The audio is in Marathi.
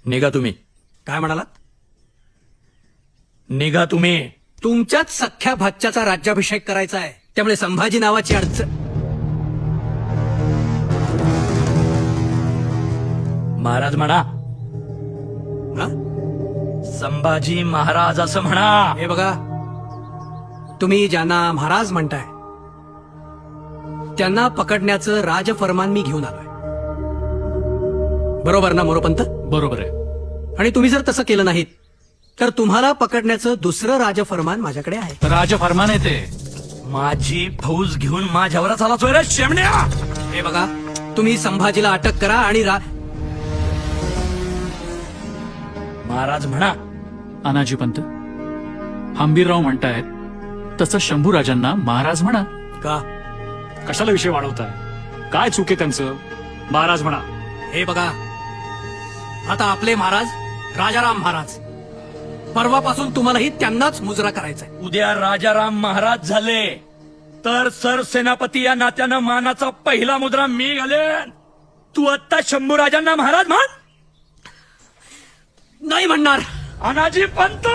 निघा तुम्ही. काय म्हणालात? निघा तुम्ही. तुमच्याच सख्ख्या भाच्याचा राज्याभिषेक करायचा आहे, त्यामुळे संभाजी नावाची अडचण. महाराज म्हणा. हा? संभाजी महाराज असं म्हणा. हे बघा, तुम्ही ज्यांना महाराज म्हणताय त्यांना पकडण्याचं राजफरमान मी घेऊन आलोय. बरोबर ना मोरोपंत? बरोबर आहे. आणि तुम्ही जर तसं केलं नाहीत तर तुम्हाला पकडण्याचं दुसरं राजफरमान माझ्याकडे आहे. राजफरमान आहे ते. माझी फौज घेऊन माझ्यावरच आलाच रे शेमण्या. हे बघा, तुम्ही संभाजीला अटक करा आणि महाराज म्हणा. अनाजी पंत, हंबीरराव म्हणतायत तसं शंभूराजांना महाराज म्हणा. का? कशाला विषय वाढवताय? काय चूक आहे त्यांचं? महाराज म्हणा. हे बघा, आता आपले महाराज राजाराम महाराज, परवापासून तुम्हालाही त्यांनाच मुजरा करायचा आहे. उद्या राजाराम महाराज झाले तर सरसेनापती या नात्यानं मानाचा पहिला मुद्रा मी घालेन. तू आत्ता शंभूराजांना महाराज म्हण. नाही म्हणणार. अनाजी पंत.